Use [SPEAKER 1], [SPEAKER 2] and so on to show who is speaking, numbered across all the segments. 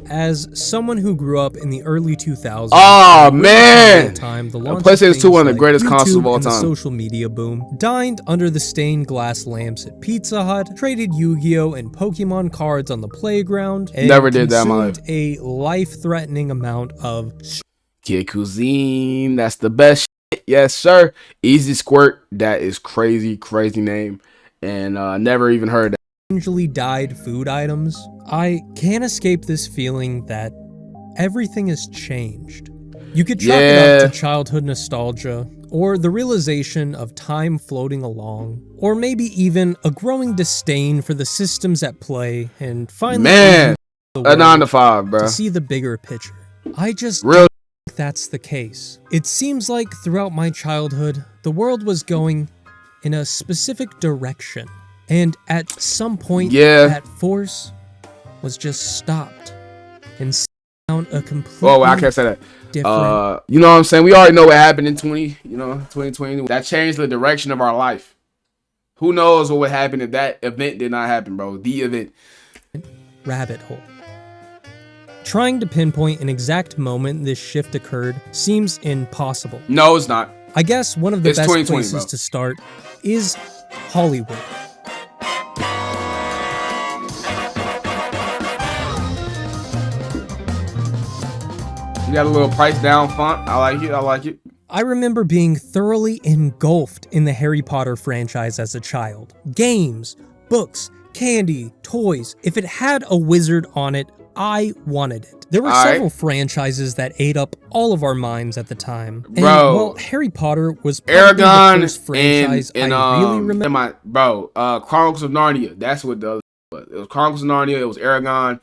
[SPEAKER 1] As someone who grew up in the early 2000s,
[SPEAKER 2] oh man,
[SPEAKER 1] the
[SPEAKER 2] PlayStation 2 one of the greatest consoles of all
[SPEAKER 1] and the
[SPEAKER 2] time.
[SPEAKER 1] social media boom, dined under the stained glass lamps at Pizza Hut, traded Yu-Gi-Oh and Pokemon cards on the playground, and
[SPEAKER 2] never did that in my life.
[SPEAKER 1] A life-threatening amount of
[SPEAKER 2] Kid Cuisine. That's the best shit. Yes, sir. Easy Squirt. That is crazy name, and never even heard that.
[SPEAKER 1] Strangely dyed food items. I can't escape this feeling that everything has changed. You could chalk it up to childhood nostalgia, or the realization of time floating along, or maybe even a growing disdain for the systems at play, and finally
[SPEAKER 2] a 9 to 5, bro.
[SPEAKER 1] To see the bigger picture. I just
[SPEAKER 2] don't
[SPEAKER 1] think that's the case. It seems like throughout my childhood, the world was going in a specific direction. And at some point, that force was just stopped and found a completely
[SPEAKER 2] I can't say that.
[SPEAKER 1] Different.
[SPEAKER 2] You know what I'm saying? We already know what happened in 2020. That changed the direction of our life. Who knows what would happen if that event did not happen, bro? The event.
[SPEAKER 1] Rabbit hole. Trying to pinpoint an exact moment this shift occurred seems impossible.
[SPEAKER 2] No, it's not.
[SPEAKER 1] I guess one of the best places to start is Hollywood.
[SPEAKER 2] You got a little price down font. I like it.
[SPEAKER 1] I remember being thoroughly engulfed in the Harry Potter franchise as a child. Games, books, candy, toys. If it had a wizard on it, I wanted it. There were several franchises that ate up all of our minds at the time. And while Harry Potter was probably the first franchise I really remember.
[SPEAKER 2] Chronicles of Narnia. That's what the other was. It was Chronicles of Narnia. It was Aragon.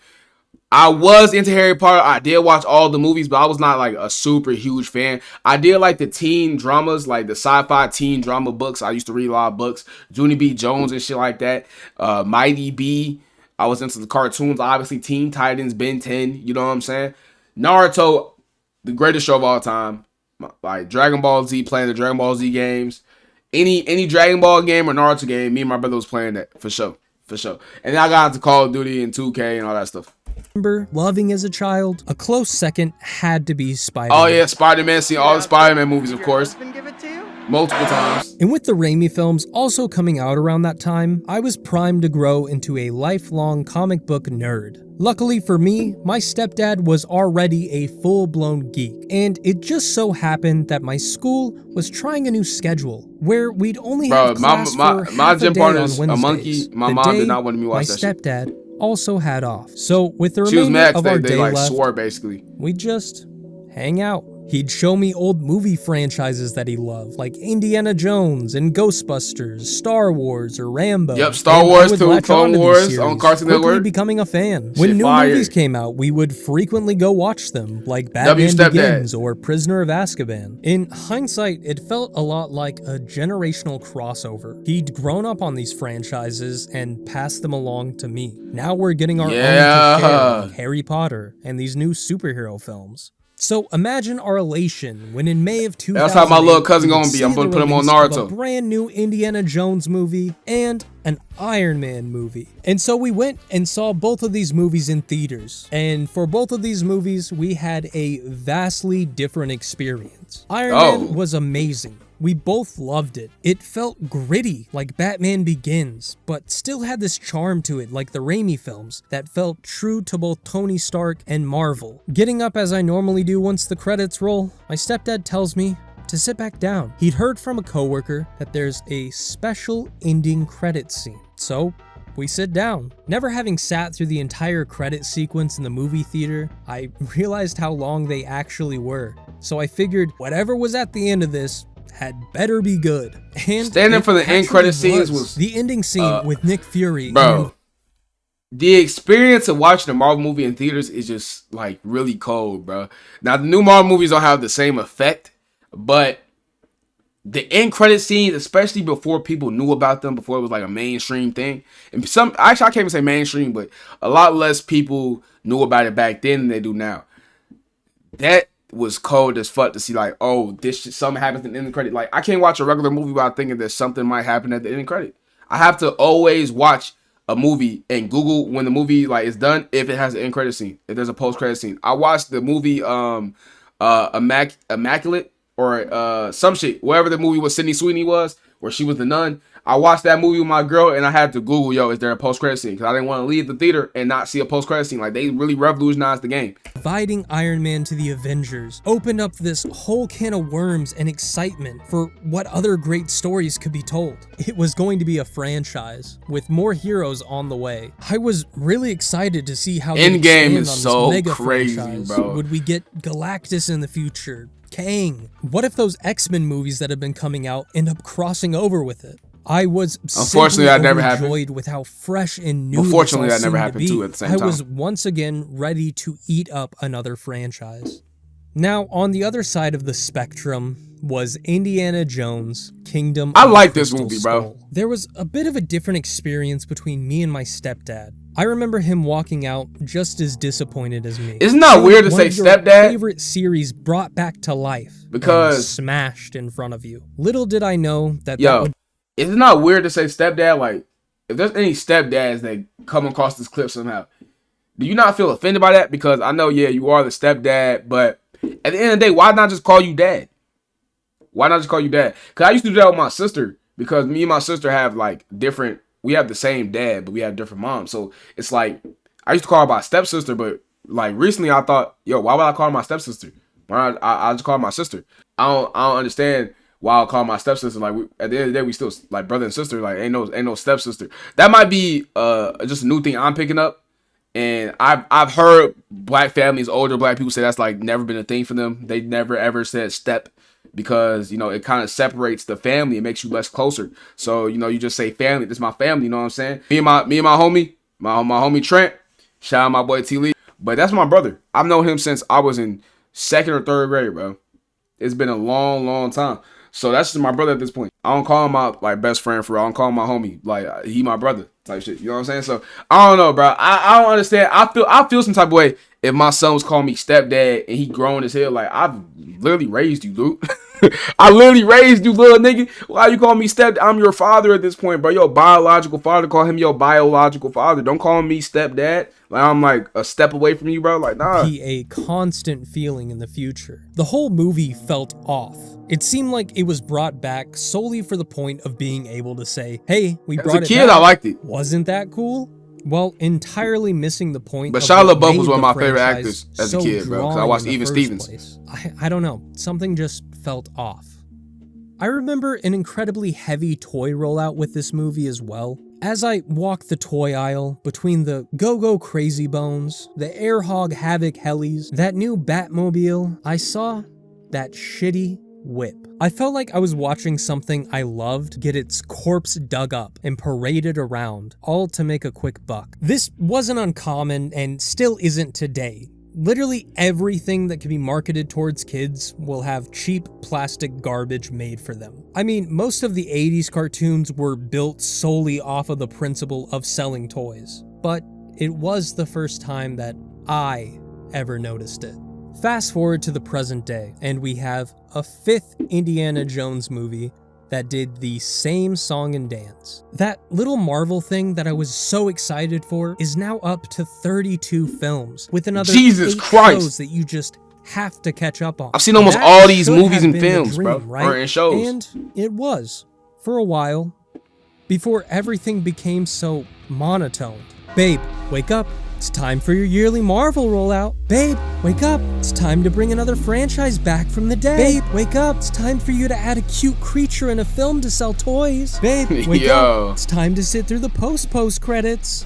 [SPEAKER 2] I was into Harry Potter. I did watch all the movies, but I was not like a super huge fan. I did like the teen dramas, like the sci-fi teen drama books. I used to read a lot of books. Junie B. Jones and shit like that. Mighty B. I was into the cartoons, obviously Teen Titans, Ben 10, you know what I'm saying? Naruto, the greatest show of all time. Like Dragon Ball Z, playing the Dragon Ball Z games. Any Dragon Ball game or Naruto game, me and my brother was playing that for sure. And then I got into Call of Duty and 2K and all that stuff.
[SPEAKER 1] Loving as a child, a close second had to be Spider-Man.
[SPEAKER 2] Oh yeah, Spider-Man. See all the Spider-Man movies, of course. Multiple times.
[SPEAKER 1] And with the Raimi films also coming out around that time, I was primed to grow into a lifelong comic book nerd. Luckily for me, my stepdad was already a full-blown geek, and it just so happened that my school was trying a new schedule, where we'd only have class for half a day on Wednesdays.
[SPEAKER 2] A monkey. My mom did not want me to watch that shit.
[SPEAKER 1] My stepdad also had off. So with the remainder of our day left,
[SPEAKER 2] swore basically.
[SPEAKER 1] We'd just hang out. He'd show me old movie franchises that he loved, like Indiana Jones and Ghostbusters, Star Wars, or Rambo.
[SPEAKER 2] Yep, Star Wars too, Clone Wars on Cartoon Network.
[SPEAKER 1] Becoming a fan. When new movies came out, we would frequently go watch them, like Batman Begins or Prisoner of Azkaban. In hindsight, it felt a lot like a generational crossover. He'd grown up on these franchises and passed them along to me. Now we're getting our own to share, like Harry Potter and these new superhero films. So imagine our elation when in May of 2008,
[SPEAKER 2] that's how my little cousin gonna be. I'm gonna put him on Naruto.
[SPEAKER 1] A brand new Indiana Jones movie and an Iron Man movie. And so we went and saw both of these movies in theaters. And for both of these movies, we had a vastly different experience. Iron Man was amazing. We both loved it. It felt gritty, like Batman Begins, but still had this charm to it, like the Raimi films, that felt true to both Tony Stark and Marvel. Getting up as I normally do once the credits roll, my stepdad tells me to sit back down. He'd heard from a coworker that there's a special ending credit scene, so we sit down. Never having sat through the entire credit sequence in the movie theater, I realized how long they actually were. So I figured whatever was at the end of this had better be good. And
[SPEAKER 2] standing for the end credit scenes was
[SPEAKER 1] the ending scene with Nick Fury.
[SPEAKER 2] Bro, the experience of watching a Marvel movie in theaters is just like really cold, bro. Now the new Marvel movies don't have the same effect, but the end credit scenes, especially before people knew about them, before it was like a mainstream thing, and actually I can't even say mainstream, but a lot less people knew about it back then than they do now. That was cold as fuck to see, like, oh, something happens in the end credit. Like, I can't watch a regular movie without thinking that something might happen at the end credit. I have to always watch a movie and Google when the movie like is done if it has an end credit scene, if there's a post credit scene. I watched the movie Immaculate or some shit, whatever the movie with Sydney Sweeney was, where she was the nun. I watched that movie with my girl and I had to Google, yo, is there a post credit scene? Because I didn't want to leave the theater and not see a post credit scene. Like, they really revolutionized the game.
[SPEAKER 1] Inviting Iron Man to the Avengers opened up this whole can of worms and excitement for what other great stories could be told. It was going to be a franchise with more heroes on the way. I was really excited to see how
[SPEAKER 2] Endgame is so crazy,
[SPEAKER 1] franchise.
[SPEAKER 2] bro.
[SPEAKER 1] Would we get Galactus in the future? Kang? What if those X-Men movies that have been coming out end up crossing over with it? I was
[SPEAKER 2] unfortunately that never
[SPEAKER 1] overjoyed with how fresh and new.
[SPEAKER 2] Unfortunately, that never happened too. At the same time,
[SPEAKER 1] I was once again ready to eat up another franchise. Now, on the other side of the spectrum was Indiana Jones, Kingdom.
[SPEAKER 2] I like this movie, bro.
[SPEAKER 1] There was a bit of a different experience between me and my stepdad. I remember him walking out just as disappointed as me.
[SPEAKER 2] Isn't that weird to say stepdad?
[SPEAKER 1] Favorite series brought back to life
[SPEAKER 2] because
[SPEAKER 1] smashed in front of you. Little did I know that.
[SPEAKER 2] Is it not weird to say stepdad? Like, if there's any stepdads that come across this clip somehow, do you not feel offended by that? Because I know, yeah, you are the stepdad, but at the end of the day, why not just call you dad? Why not just call you dad? Because I used to do that with my sister, because me and my sister have, like, different, we have the same dad, but we have different moms. So it's like, I used to call her my stepsister, but, like, recently I thought, yo, why would I call her my stepsister? Why not, I just call her my sister. I don't understand why I'll call my stepsister. Like, at the end of the day, we still like brother and sister. Like, ain't no stepsister. That might be just a new thing I'm picking up. And I've heard black families, older black people say that's like never been a thing for them. They never ever said step because, you know, it kind of separates the family. It makes you less closer. So, you know, you just say family. This is my family. You know what I'm saying? Me and my homie, my homie Trent. Shout out my boy T Lee. But that's my brother. I've known him since I was in 2nd or 3rd grade, bro. It's been a long, long time. So that's just my brother at this point. I don't call him my like best friend for real. I don't call him my homie. Like, he my brother type shit. You know what I'm saying? So I don't know, bro. I don't understand. I feel some type of way if my son was calling me stepdad and he grown as hell. Like, I've literally raised you, dude. I literally raised you, little nigga. Why you call me stepdad? I'm your father at this point, bro. Your biological father. Call him your biological father. Don't call me stepdad. Like, I'm like a step away from you, bro. Like, nah.
[SPEAKER 1] Be a constant feeling in the future. The whole movie felt off. It seemed like it was brought back solely for the point of being able to say, hey, we brought it back.
[SPEAKER 2] As a kid, I liked it.
[SPEAKER 1] Wasn't that cool? Well, entirely missing the point.
[SPEAKER 2] But Shia LaBeouf was one of my favorite actors as a kid, bro. Because I watched Even Stevens.
[SPEAKER 1] I don't know. Something just felt off. I remember an incredibly heavy toy rollout with this movie as well. As I walked the toy aisle between the Go-Go Crazy Bones, the Air Hog Havoc Helis, that new Batmobile, I saw that shitty whip. I felt like I was watching something I loved get its corpse dug up and paraded around, all to make a quick buck. This wasn't uncommon and still isn't today. Literally everything that can be marketed towards kids will have cheap plastic garbage made for them. I mean, most of the 80s cartoons were built solely off of the principle of selling toys, but it was the first time that I ever noticed it. Fast forward to the present day, and we have a 5th Indiana Jones movie that did the same song and dance. That little Marvel thing that I was so excited for is now up to 32 films, with another 8 shows that you just have to catch up on.
[SPEAKER 2] I've seen almost all these movies and films, bro, right? Or in shows.
[SPEAKER 1] And it was, for a while, before everything became so monotone. Babe, wake up. It's time for your yearly Marvel rollout. Babe, wake up. It's time to bring another franchise back from the dead. Babe, wake up. It's time for you to add a cute creature in a film to sell toys. Babe, wake up. It's time to sit through the post credits.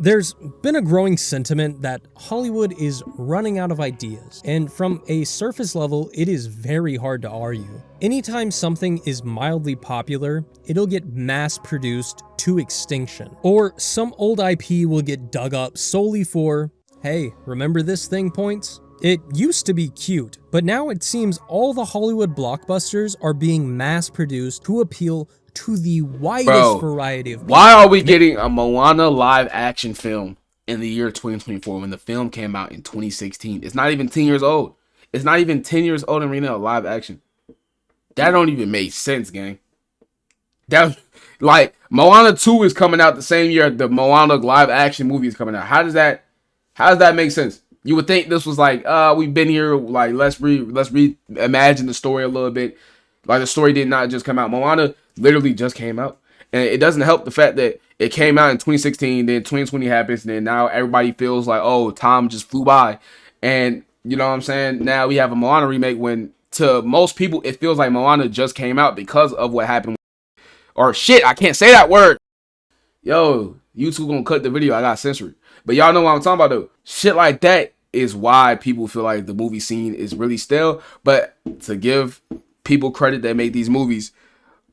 [SPEAKER 1] There's been a growing sentiment that Hollywood is running out of ideas, and from a surface level, it is very hard to argue. Anytime something is mildly popular, it'll get mass-produced to extinction, or some old IP will get dug up solely for, hey, remember this thing points? It used to be cute, but now it seems all the Hollywood blockbusters are being mass-produced to appeal to the widest variety of people.
[SPEAKER 2] Why are we getting a Moana live action film in the year 2024 when the film came out in 2016? It's not even 10 years old. It's not even 10 years old and we're getting a live action. That don't even make sense, gang. That like Moana 2 is coming out the same year the Moana live action movie is coming out. How does that make sense? You would think this was like, we've been here, like let's reimagine the story a little bit. Like the story did not just come out. Moana literally just came out. And it doesn't help the fact that it came out in 2016, then 2020 happens, and then now everybody feels like, oh, time just flew by. And you know what I'm saying? Now we have a Moana remake when to most people it feels like Moana just came out because of what happened. Or shit, I can't say that word. Yo, YouTube gonna cut the video. I got censored. But y'all know what I'm talking about though. Shit like that is why people feel like the movie scene is really stale. But to give people credit that make these movies,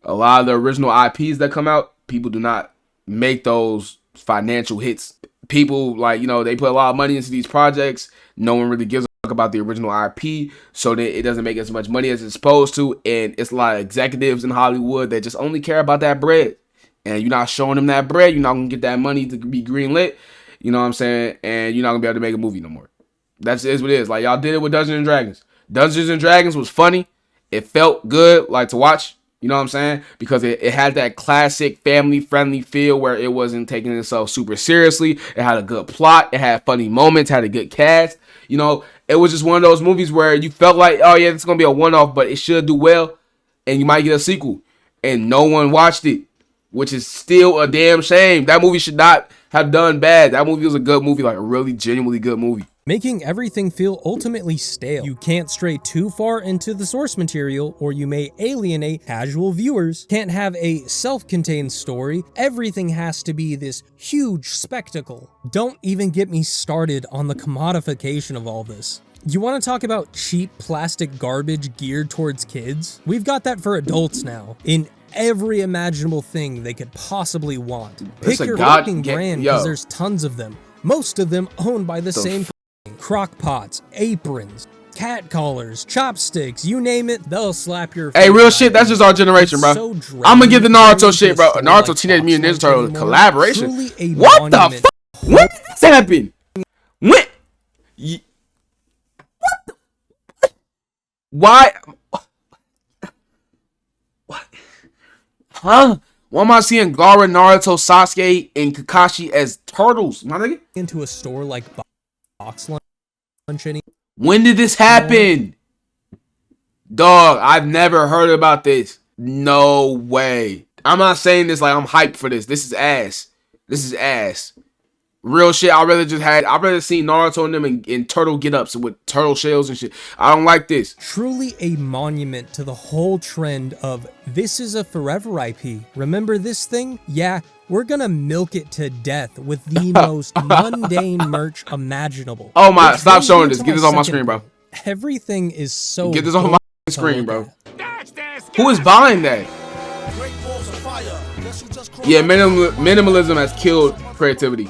[SPEAKER 2] a lot of the original IPs that come out, people do not make those financial hits. People like, you know, they put a lot of money into these projects. No one really gives a fuck about the original IP, so that it doesn't make as much money as it's supposed to. And it's a lot of executives in Hollywood that just only care about that bread. And you're not showing them that bread, you're not gonna get that money to be greenlit. You know what I'm saying? And you're not gonna be able to make a movie no more. That's what it is. Like y'all did it with Dungeons and Dragons. Dungeons and Dragons was funny. It felt good, like to watch. You know what I'm saying? Because it had that classic family-friendly feel where it wasn't taking itself super seriously. It had a good plot. It had funny moments. Had a good cast. You know, it was just one of those movies where you felt like, oh yeah, it's going to be a one-off, but it should do well. And you might get a sequel. And no one watched it, which is still a damn shame. That movie should not have done bad. That movie was a good movie, like a really genuinely good movie.
[SPEAKER 1] Making everything feel ultimately stale. You can't stray too far into the source material or you may alienate casual viewers. Can't have a self-contained story. Everything has to be this huge spectacle. Don't even get me started on the commodification of all this. You want to talk about cheap plastic garbage geared towards kids? We've got that for adults now. In every imaginable thing they could possibly want. Pick your fucking brand because there's tons of them. Most of them owned by the same crock pots, aprons, cat collars, chopsticks, you name it, they'll slap your face.
[SPEAKER 2] Hey, real shit, that's just our generation, bro. So I'm gonna give the Naruto shit, bro. Naruto like Teenage Mutant Ninja Turtle collaboration. What the fuck? When did this happen? When? What the? Why? What? Huh? Why am I seeing Gaara, Naruto, Sasuke, and Kakashi as turtles, my nigga?
[SPEAKER 1] Into a store like Box Lunch.
[SPEAKER 2] When did this happen? Dog, I've never heard about this. No way. I'm not saying this like I'm hyped for this. This is ass. This is ass. Real shit. I'd rather see Naruto and them in turtle get-ups with turtle shells and shit. I don't like this.
[SPEAKER 1] Truly a monument to the whole trend of this is a forever IP. Remember this thing? Yeah, we're gonna milk it to death with the most mundane merch imaginable.
[SPEAKER 2] Oh my, stop showing this. Get this on my screen, bro.
[SPEAKER 1] Everything is so
[SPEAKER 2] Get this on my screen, bro. Who is buying that? Yeah, minimalism has killed creativity.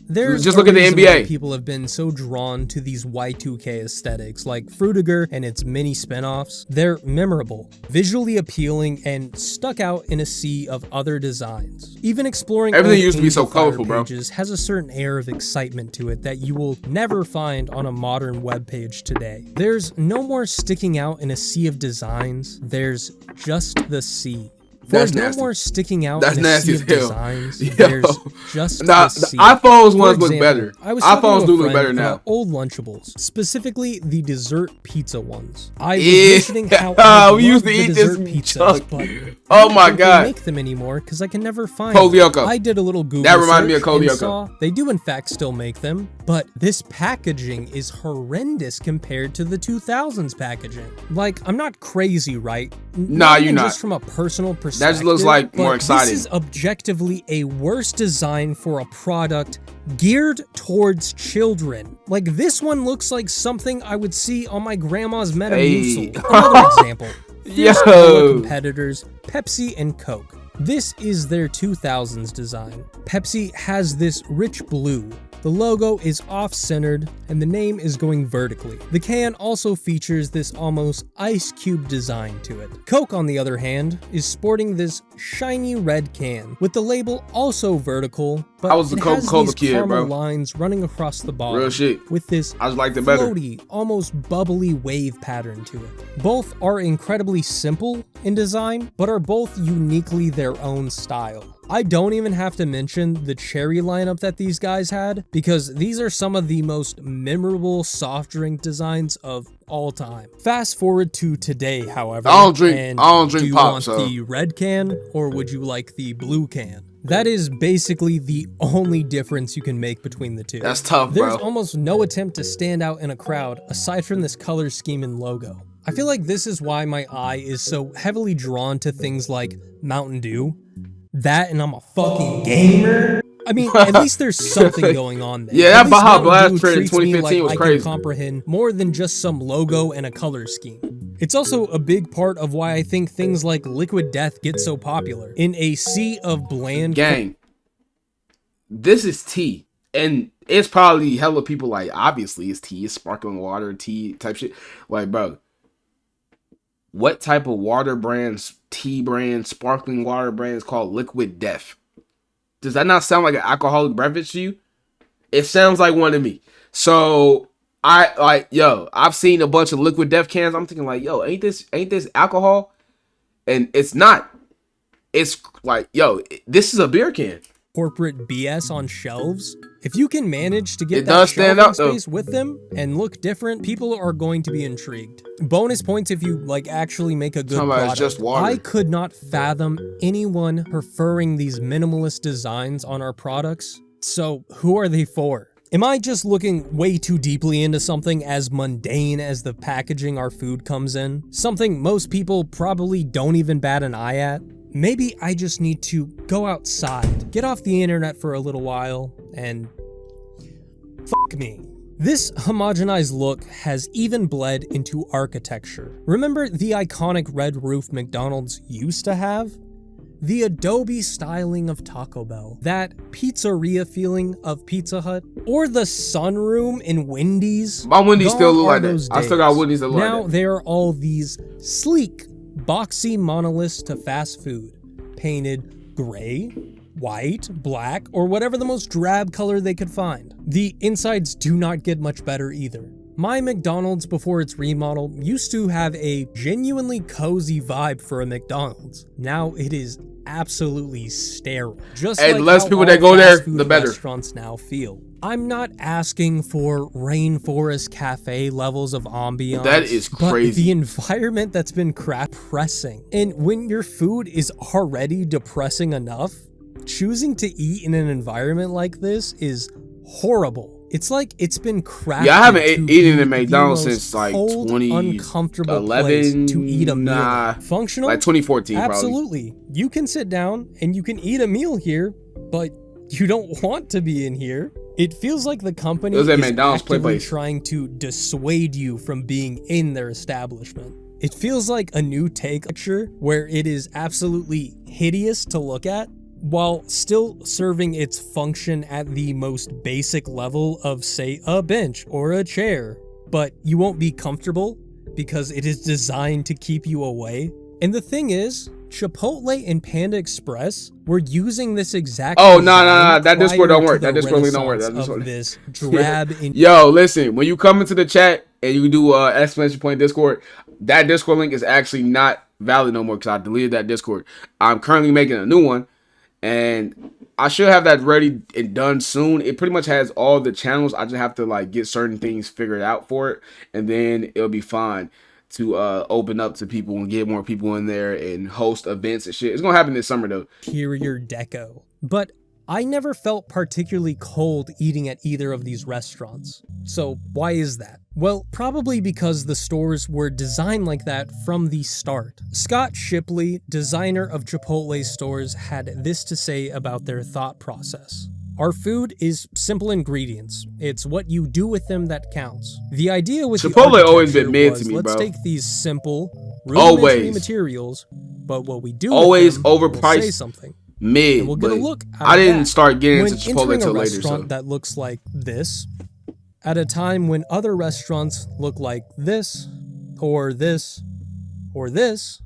[SPEAKER 2] Just look at the NBA.
[SPEAKER 1] People have been so drawn to these Y2K aesthetics, like Frutiger and its mini spinoffs. They're memorable, visually appealing, and stuck out in a sea of other designs. Even exploring
[SPEAKER 2] everything used to be so colorful, bro.
[SPEAKER 1] Has a certain air of excitement to it that you will never find on a modern web page today. There's no more sticking out in a sea of designs. There's just the sea. There's no more sticking out in a sea of designs. There's just the
[SPEAKER 2] iPhones ones look better. iPhones do look better now.
[SPEAKER 1] Old Lunchables, specifically the dessert pizza ones. I was mentioning how
[SPEAKER 2] we used to eat this
[SPEAKER 1] pizzas, but
[SPEAKER 2] oh my god,
[SPEAKER 1] make them anymore because I can never find
[SPEAKER 2] them.
[SPEAKER 1] I did a little Google.
[SPEAKER 2] That reminded me of Kodioko.
[SPEAKER 1] They do in fact still make them, but this packaging is horrendous compared to the 2000s packaging. Like, I'm not crazy, right?
[SPEAKER 2] Nah, you're not.
[SPEAKER 1] Just from a personal perspective.
[SPEAKER 2] That just looks like more exciting.
[SPEAKER 1] This is objectively a worse design for a product geared towards children. Like, this one looks like something I would see on my grandma's Metamucil. Another example. Fierce competitors, Pepsi and Coke. This is their 2000s design. Pepsi has this rich blue, The logo is off-centered, and the name is going vertically. The can also features this almost ice cube design to it. Coke, on the other hand, is sporting this shiny red can, with the label also vertical, but
[SPEAKER 2] I was the Coca-Cola kid,
[SPEAKER 1] caramel
[SPEAKER 2] bro.
[SPEAKER 1] lines running across the bottom.
[SPEAKER 2] Real shit.
[SPEAKER 1] With this
[SPEAKER 2] I just liked it better.
[SPEAKER 1] floaty, almost bubbly wave pattern to it. Both are incredibly simple in design, but are both uniquely their own style. I don't even have to mention the cherry lineup that these guys had, because these are some of the most memorable soft drink designs of all time. Fast forward to today, however.
[SPEAKER 2] I don't drink
[SPEAKER 1] do you
[SPEAKER 2] pop,
[SPEAKER 1] want
[SPEAKER 2] so
[SPEAKER 1] the red can, or would you like the blue can? That is basically the only difference you can make between the two.
[SPEAKER 2] that's tough, bro.
[SPEAKER 1] There's almost no attempt to stand out in a crowd aside from this color scheme and logo. I feel like this is why my eye is so heavily drawn to things like Mountain Dew. That, and I'm a fucking gamer. I mean, at least there's something going on there.
[SPEAKER 2] Yeah,
[SPEAKER 1] At
[SPEAKER 2] that
[SPEAKER 1] least
[SPEAKER 2] Baja
[SPEAKER 1] Mountain
[SPEAKER 2] Blast
[SPEAKER 1] Dew
[SPEAKER 2] trend in
[SPEAKER 1] treats me
[SPEAKER 2] 2015 was
[SPEAKER 1] like I
[SPEAKER 2] crazy.
[SPEAKER 1] can comprehend more than just some logo and a color scheme. It's also a big part of why I think things like Liquid Death get so popular. In a sea of bland...
[SPEAKER 2] Gang, this is tea. And it's probably hella people like, obviously it's tea, it's sparkling water, tea type shit. Like, bro, what type of water brands, tea brand, sparkling water brand is called Liquid Death? Does that not sound like an alcoholic beverage to you? It sounds like one to me. So I've seen a bunch of Liquid Death cans. I'm thinking like, yo, ain't this alcohol? And it's not. It's like, yo, this is a beer can.
[SPEAKER 1] Corporate BS on shelves. If you can manage to get
[SPEAKER 2] It
[SPEAKER 1] that
[SPEAKER 2] does stand
[SPEAKER 1] shelving
[SPEAKER 2] out, though.
[SPEAKER 1] space with them and look different, people are going to be intrigued. Bonus points if you like actually make a good
[SPEAKER 2] Talking about
[SPEAKER 1] product.
[SPEAKER 2] it's just water.
[SPEAKER 1] I could not fathom anyone preferring these minimalist designs on our products. So who are they for? Am I just looking way too deeply into something as mundane as the packaging our food comes in? Something most people probably don't even bat an eye at? Maybe I just need to go outside, get off the internet for a little while, and fuck me. This homogenized look has even bled into architecture. Remember the iconic red roof McDonald's used to have? The Adobe styling of Taco Bell, that pizzeria feeling of Pizza Hut, or the sunroom in Wendy's.
[SPEAKER 2] My Wendy's still
[SPEAKER 1] Gone
[SPEAKER 2] look
[SPEAKER 1] are
[SPEAKER 2] like that.
[SPEAKER 1] those
[SPEAKER 2] I still got
[SPEAKER 1] days.
[SPEAKER 2] Wendy's that look
[SPEAKER 1] Now
[SPEAKER 2] like that.
[SPEAKER 1] there are all these sleek, boxy monoliths to fast food, painted gray, white, black, or whatever the most drab color they could find. The insides do not get much better either. My McDonald's before its remodel used to have a genuinely cozy vibe for a McDonald's. Now it is absolutely sterile. Just
[SPEAKER 2] And
[SPEAKER 1] like
[SPEAKER 2] the less
[SPEAKER 1] how
[SPEAKER 2] people
[SPEAKER 1] all
[SPEAKER 2] that go there,
[SPEAKER 1] fast food
[SPEAKER 2] the better.
[SPEAKER 1] restaurants now feel. I'm not asking for rainforest cafe levels of ambiance.
[SPEAKER 2] That is
[SPEAKER 1] but
[SPEAKER 2] crazy.
[SPEAKER 1] the environment that's been depressing. And when your food is already depressing enough, choosing to eat in an environment like this is horrible. It's like it's been crafted.
[SPEAKER 2] Yeah, I haven't
[SPEAKER 1] to
[SPEAKER 2] eaten
[SPEAKER 1] be
[SPEAKER 2] at McDonald's
[SPEAKER 1] the
[SPEAKER 2] since like
[SPEAKER 1] most cold, uncomfortable place
[SPEAKER 2] 2011.
[SPEAKER 1] to eat a meal.
[SPEAKER 2] Nah,
[SPEAKER 1] Functional?
[SPEAKER 2] like 2014 probably.
[SPEAKER 1] Absolutely. You can sit down and you can eat a meal here, but you don't want to be in here. It feels like the company
[SPEAKER 2] It was at
[SPEAKER 1] is
[SPEAKER 2] McDonald's
[SPEAKER 1] actively
[SPEAKER 2] place.
[SPEAKER 1] trying to dissuade you from being in their establishment. It feels like a new take picture where it is absolutely hideous to look at, while still serving its function at the most basic level of, say, a bench or a chair. But you won't be comfortable because it is designed to keep you away. And the thing is, Chipotle and Panda Express were using this exact
[SPEAKER 2] Oh, no.
[SPEAKER 1] design
[SPEAKER 2] That Discord
[SPEAKER 1] prior
[SPEAKER 2] don't
[SPEAKER 1] to
[SPEAKER 2] work.
[SPEAKER 1] the
[SPEAKER 2] That Discord link don't work.
[SPEAKER 1] renaissance
[SPEAKER 2] That Discord
[SPEAKER 1] of
[SPEAKER 2] link-
[SPEAKER 1] this drab
[SPEAKER 2] Yo, listen, when you come into the chat and you do exclamation point Discord, that Discord link is actually not valid no more because I deleted that Discord. I'm currently making a new one, and I should have that ready and done soon. It pretty much has all the channels. I just have to like get certain things figured out for it, and then it'll be fine to open up to people and get more people in there and host events and shit. It's gonna happen this summer though.
[SPEAKER 1] interior deco. But I never felt particularly cold eating at either of these restaurants. So why is that? Well, probably because the stores were designed like that from the start. Scott Shipley, designer of Chipotle's stores, had this to say about their thought process. Our food is simple ingredients. It's what you do with them that counts. The idea with
[SPEAKER 2] Chipotle
[SPEAKER 1] the
[SPEAKER 2] always been
[SPEAKER 1] architecture
[SPEAKER 2] mid
[SPEAKER 1] was,
[SPEAKER 2] to me,
[SPEAKER 1] let's
[SPEAKER 2] bro.
[SPEAKER 1] take these simple, rudimentary
[SPEAKER 2] Always.
[SPEAKER 1] materials, but what we do
[SPEAKER 2] Always
[SPEAKER 1] with them will say
[SPEAKER 2] overpriced.
[SPEAKER 1] something.
[SPEAKER 2] mid.
[SPEAKER 1] And we'll get a
[SPEAKER 2] but
[SPEAKER 1] look at
[SPEAKER 2] I didn't
[SPEAKER 1] that.
[SPEAKER 2] start getting
[SPEAKER 1] When
[SPEAKER 2] into Chipotle
[SPEAKER 1] entering a
[SPEAKER 2] until later.
[SPEAKER 1] restaurant
[SPEAKER 2] So
[SPEAKER 1] that looks like this, at a time when other restaurants look like this, or this, or this,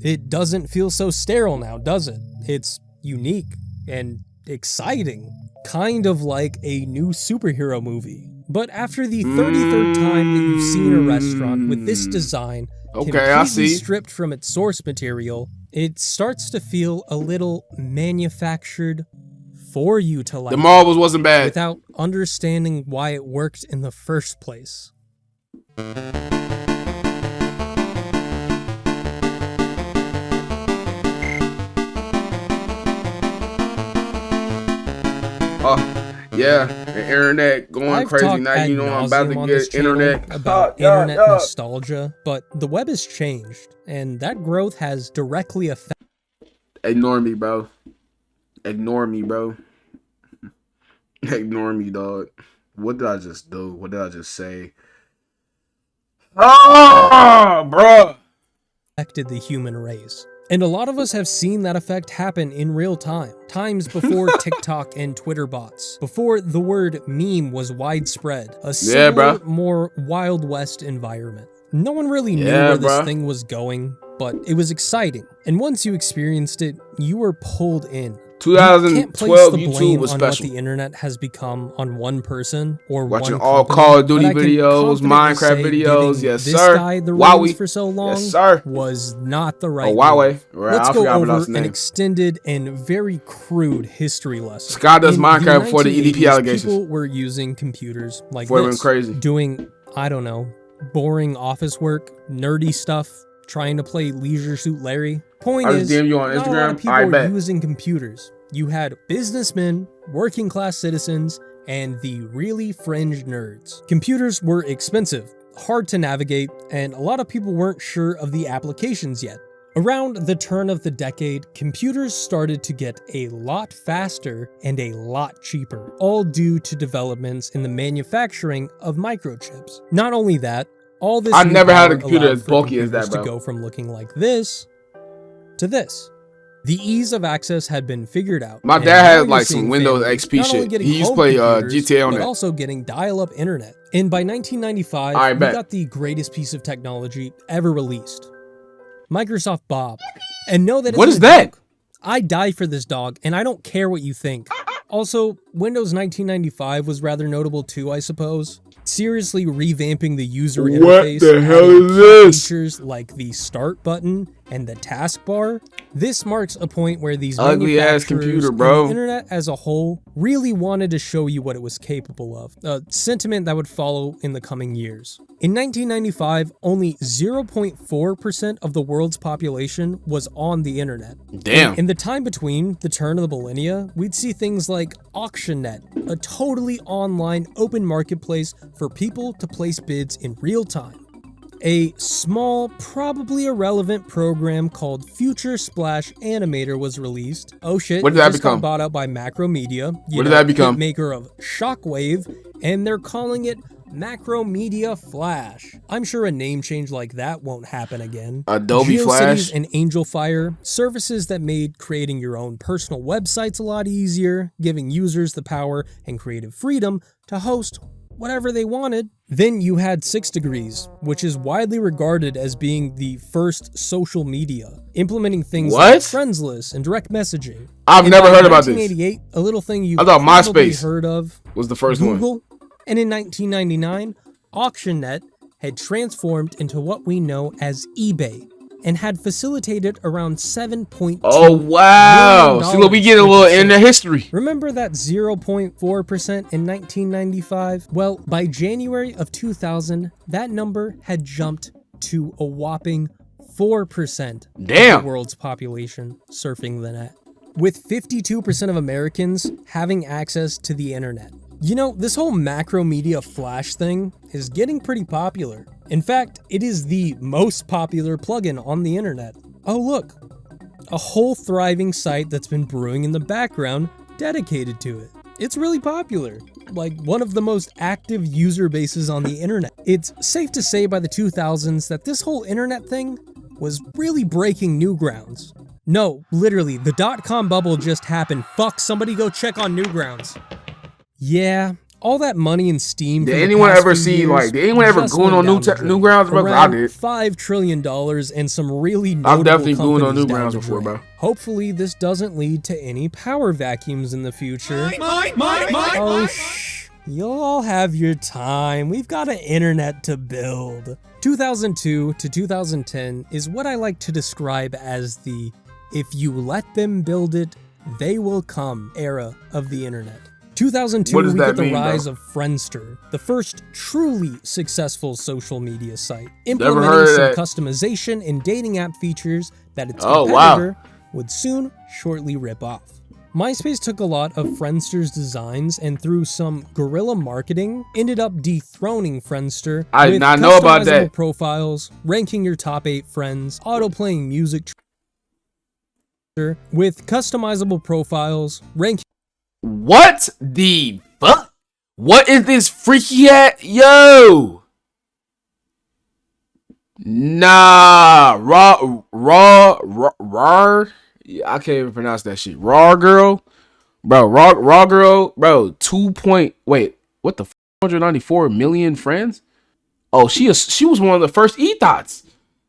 [SPEAKER 1] it doesn't feel so sterile now, does it? It's unique and exciting. Kind of like a new superhero movie. But after the 33rd time that you've seen a restaurant with this design, completely stripped from its source material, it starts to feel a little manufactured for you to like.
[SPEAKER 2] The marbles wasn't bad.
[SPEAKER 1] Without understanding why it worked in the first place.
[SPEAKER 2] Yeah, the internet going crazy now. You know I'm about to get internet
[SPEAKER 1] about internet nostalgia, but the web has changed, and that growth has directly affected.
[SPEAKER 2] Ignore me, bro. Ignore me, bro. Ignore me, dog. What did I just do? What did I just say? Oh, bro.
[SPEAKER 1] Affected the human race. And a lot of us have seen that effect happen in real time. Times before TikTok and Twitter bots. Before the word meme was widespread. A similar, more Wild West environment. No one really knew where this thing was going, but it was exciting. And once you experienced it, you were pulled in.
[SPEAKER 2] 2012 YouTube was special.
[SPEAKER 1] What the internet has become on one person or
[SPEAKER 2] watching
[SPEAKER 1] one
[SPEAKER 2] all
[SPEAKER 1] company,
[SPEAKER 2] Call of Duty videos, Minecraft videos. Yes,
[SPEAKER 1] this
[SPEAKER 2] sir.
[SPEAKER 1] Guy the reins for so long,
[SPEAKER 2] yes, sir.
[SPEAKER 1] Was not the right.
[SPEAKER 2] Huawei.
[SPEAKER 1] Let's go over an extended and very crude history lesson.
[SPEAKER 2] Scott does Minecraft before the EDP allegations.
[SPEAKER 1] People were using computers like
[SPEAKER 2] before
[SPEAKER 1] this,
[SPEAKER 2] it went crazy,
[SPEAKER 1] doing I don't know, boring office work, nerdy stuff, trying to play Leisure Suit Larry. Point is,
[SPEAKER 2] DM you on
[SPEAKER 1] not
[SPEAKER 2] Instagram.
[SPEAKER 1] a lot of people were using computers. You had businessmen, working class citizens, and the really fringe nerds. Computers were expensive, hard to navigate, and a lot of people weren't sure of the applications yet. Around the turn of the decade, computers started to get a lot faster and a lot cheaper, all due to developments in the manufacturing of microchips. Not only that, all this
[SPEAKER 2] I never had a computer as bulky as that, bro.
[SPEAKER 1] To go from looking like this to this. The ease of access had been figured out.
[SPEAKER 2] My dad had like some Windows XP shit. He used to play GTA on it.
[SPEAKER 1] But also getting dial-up internet. And by 1995, we got the greatest piece of technology ever released. Microsoft Bob. And know that
[SPEAKER 2] what is that?
[SPEAKER 1] I die for this dog, and I don't care what you think. Also, Windows 1995 was rather notable too, I suppose. Seriously revamping the user interface.
[SPEAKER 2] What the hell is this?
[SPEAKER 1] Features like the start button and the taskbar. This marks a point where these
[SPEAKER 2] ugly ass computer, bro.
[SPEAKER 1] And the internet as a whole really wanted to show you what it was capable of. A sentiment that would follow in the coming years. In 1995, only 0.4% of the world's population was on the internet.
[SPEAKER 2] Damn.
[SPEAKER 1] In the time between the turn of the millennia, we'd see things like AuctionNet, a totally online open marketplace for people to place bids in real time. A small, probably irrelevant program called Future Splash Animator was released. Oh shit,
[SPEAKER 2] what did that become?
[SPEAKER 1] Got bought out by Macromedia.
[SPEAKER 2] What did that become?
[SPEAKER 1] Maker of Shockwave, and they're calling it Macromedia Flash. I'm sure a name change like that won't happen again.
[SPEAKER 2] Adobe Flash
[SPEAKER 1] and Angel Fire, services that made creating your own personal websites a lot easier, giving users the power and creative freedom to host whatever they wanted. Then you had 6 Degrees, which is widely regarded as being the first social media, implementing things like Friends List and direct messaging.
[SPEAKER 2] I've never heard about this.
[SPEAKER 1] 1988, a little thing you
[SPEAKER 2] I thought MySpace
[SPEAKER 1] heard of
[SPEAKER 2] was the first
[SPEAKER 1] Google.
[SPEAKER 2] one.
[SPEAKER 1] And in 1999, AuctionNet had transformed into what we know as eBay and had facilitated around $7.2
[SPEAKER 2] Oh wow! See, look, we get a little in the history.
[SPEAKER 1] Remember that 0.4% in 1995? Well, by January of 2000, that number had jumped to a whopping 4% of the world's population surfing the net, with 52% of Americans having access to the internet. You know, this whole Macromedia Flash thing is getting pretty popular. In fact, it is the most popular plugin on the internet. Oh look, a whole thriving site that's been brewing in the background dedicated to it. It's really popular, like one of the most active user bases on the internet. It's safe to say by the 2000s that this whole internet thing was really breaking new grounds. No, literally, the dot-com bubble just happened. Fuck, somebody go check on Newgrounds. Yeah, all that money and steam.
[SPEAKER 2] Did anyone ever see, like, did anyone ever go on Newgrounds, bro? I did.
[SPEAKER 1] $5 trillion and some really notable
[SPEAKER 2] I've definitely gone on
[SPEAKER 1] companies
[SPEAKER 2] Newgrounds
[SPEAKER 1] down the
[SPEAKER 2] before,
[SPEAKER 1] drain.
[SPEAKER 2] bro.
[SPEAKER 1] Hopefully, this doesn't lead to any power vacuums in the future. Oh, shh. You'll all have your time. We've got an internet to build. 2002 to 2010 is what I like to describe as the "if you let them build it, they will come" era of the internet. 2002, we get the rise of Friendster, the first truly successful social media site, implementing some customization and dating app features that its competitor would soon shortly rip off. MySpace took a lot of Friendster's designs and through some guerrilla marketing, ended up dethroning Friendster
[SPEAKER 2] I did not know about that.
[SPEAKER 1] Profiles, ranking your top 8 friends, auto-playing music with customizable profiles, ranking.
[SPEAKER 2] What the fuck? What is this freaky at? Yo! Nah, raw. Yeah, I can't even pronounce that shit. Raw girl, bro. Raw girl, bro. 194 million friends. Oh, she was one of the first e-thoughts.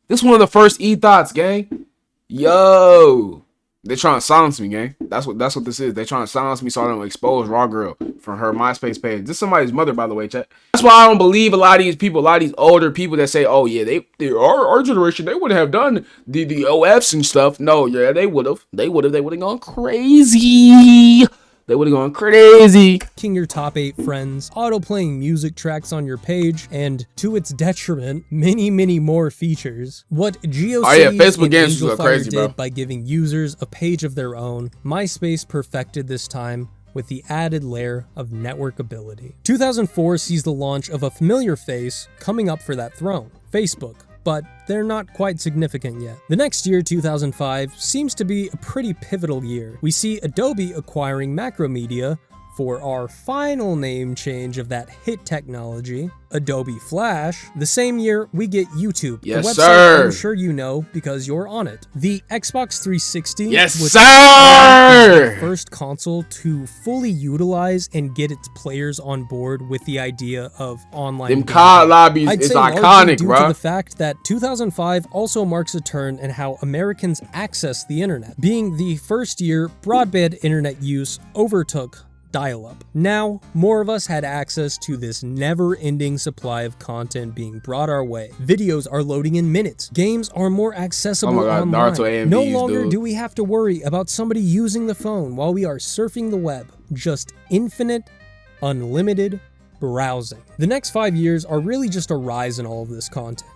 [SPEAKER 2] This is one of the first e-thoughts, gang. Yo, they trying to silence me, gang. That's what this is. They trying to silence me so I don't expose Raw girl from her MySpace page. This is somebody's mother, by the way, chat. That's why I don't believe a lot of these people, a lot of these older people that say, "Oh yeah, our generation, they would have done the OFs and stuff." No, yeah, they would have. They would have gone crazy. They would have gone crazy.
[SPEAKER 1] King your top 8 friends, auto-playing music tracks on your page, and to its detriment, many more features. What GOC
[SPEAKER 2] Facebook games are crazy,
[SPEAKER 1] did
[SPEAKER 2] bro.
[SPEAKER 1] by giving users a page of their own, MySpace perfected this time with the added layer of network ability. 2004 sees the launch of a familiar face coming up for that throne, Facebook. But they're not quite significant yet. The next year, 2005, seems to be a pretty pivotal year. We see Adobe acquiring Macromedia for our final name change of that hit technology, Adobe Flash. The same year, we get YouTube,
[SPEAKER 2] yes,
[SPEAKER 1] a website
[SPEAKER 2] sir.
[SPEAKER 1] I'm sure you know because you're on it. The Xbox 360
[SPEAKER 2] yes,
[SPEAKER 1] was
[SPEAKER 2] sir.
[SPEAKER 1] the first console to fully utilize and get its players on board with the idea of online
[SPEAKER 2] Them
[SPEAKER 1] gaming.
[SPEAKER 2] COD lobbies
[SPEAKER 1] I'd
[SPEAKER 2] is
[SPEAKER 1] say
[SPEAKER 2] iconic,
[SPEAKER 1] due
[SPEAKER 2] bro.
[SPEAKER 1] to the fact that 2005 also marks a turn in how Americans access the internet. Being the first year broadband internet use overtook dial-up. Now, more of us had access to this never-ending supply of content being brought our way. Videos are loading in minutes. Games are more accessible online.
[SPEAKER 2] Naruto AMVs,
[SPEAKER 1] no longer
[SPEAKER 2] dude.
[SPEAKER 1] do we have to worry about somebody using the phone while we are surfing the web. Just infinite, unlimited browsing. The next 5 years are really just a rise in all of this content.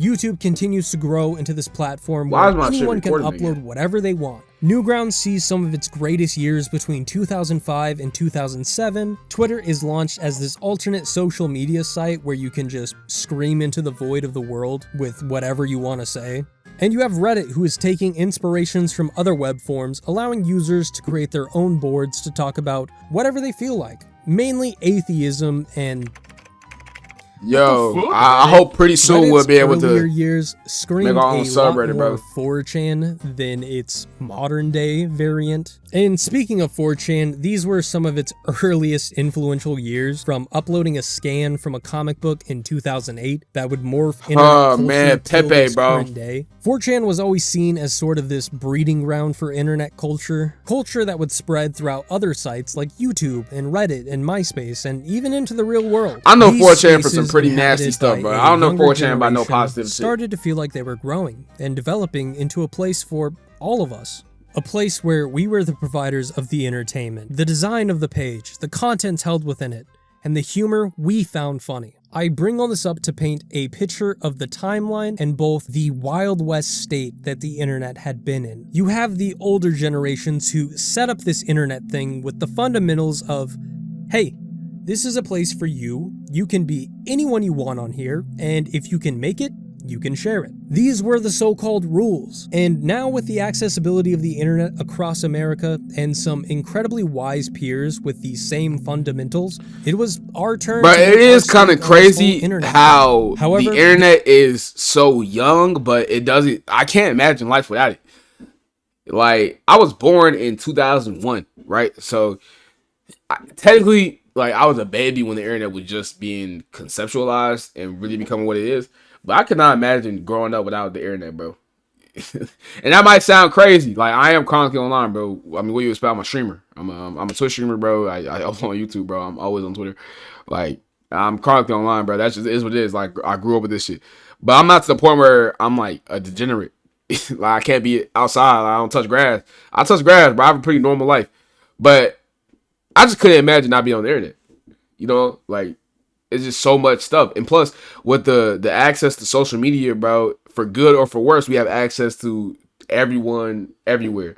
[SPEAKER 1] YouTube continues to grow into this platform where anyone can upload whatever they want. Newgrounds sees some of its greatest years between 2005 and 2007. Twitter is launched as this alternate social media site where you can just scream into the void of the world with whatever you want to say. And you have Reddit, who is taking inspirations from other web forms, allowing users to create their own boards to talk about whatever they feel like, mainly atheism and
[SPEAKER 2] Yo, I hope pretty soon we'll be able to
[SPEAKER 1] years
[SPEAKER 2] make our own subreddit, bro.
[SPEAKER 1] 4chan than its modern day variant. And speaking of 4chan, these were some of its earliest influential years, from uploading a scan from a comic book in 2008 that would morph internet culture
[SPEAKER 2] Pepe, bro.
[SPEAKER 1] current day. 4chan was always seen as sort of this breeding ground for internet culture that would spread throughout other sites like YouTube and Reddit and MySpace and even into the real world.
[SPEAKER 2] I know 4chan for some pretty nasty stuff, bro. I don't know 4chan about no positive shit.
[SPEAKER 1] Started to feel like they were growing and developing into a place for all of us. A place where we were the providers of the entertainment, the design of the page, the contents held within it, and the humor we found funny. I bring all this up to paint a picture of the timeline and both the Wild West state that the internet had been in. You have the older generations who set up this internet thing with the fundamentals of, hey, this is a place for you. You can be anyone you want on here, and if you can make it, you can share it. These were the so-called rules. And now with the accessibility of the internet across America and some incredibly wise peers with the same fundamentals, it was our turn.
[SPEAKER 2] But it is kind of crazy how the internet is so young, but it doesn't. I can't imagine life without it. Like, I was born in 2001, right? So technically, like, I was a baby when the internet was just being conceptualized and really becoming what it is. But I could not imagine growing up without the internet, bro. And that might sound crazy. Like, I am chronically online, bro. I mean, what do you expect? I'm a streamer. I'm a Twitch streamer, bro. I upload on YouTube, bro. I'm always on Twitter. Like, I'm chronically online, bro. That's just is what it is. Like, I grew up with this shit. But I'm not to the point where I'm like a degenerate. Like, I can't be outside. Like, I don't touch grass. I touch grass, bro. I have a pretty normal life. But I just couldn't imagine not being on the internet. You know, like, it's just so much stuff. And plus, with the access to social media, bro, for good or for worse, we have access to everyone everywhere.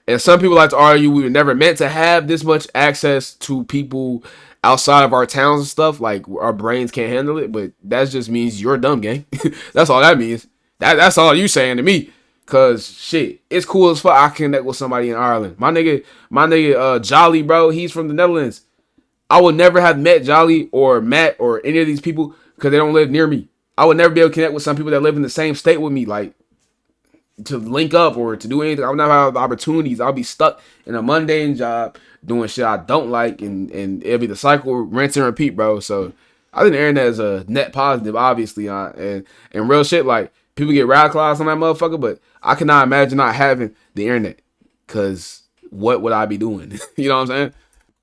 [SPEAKER 2] And some people like to argue we were never meant to have this much access to people outside of our towns and stuff. Like, our brains can't handle it. But that just means you're dumb, gang. That's all that means. That's all you saying to me. Cause shit, it's cool as fuck. I connect with somebody in Ireland. My nigga, Jolly, bro. He's from the Netherlands. I would never have met Jolly or Matt or any of these people because they don't live near me. I would never be able to connect with some people that live in the same state with me, like, to link up or to do anything. I would never have the opportunities. I'll be stuck in a mundane job doing shit I don't like, and it'll be the cycle, rinse and repeat, bro. So I think the internet is a net positive, obviously, and real shit. Like, people get radicalized on that motherfucker, but I cannot imagine not having the internet, because what would I be doing? You know what I'm saying?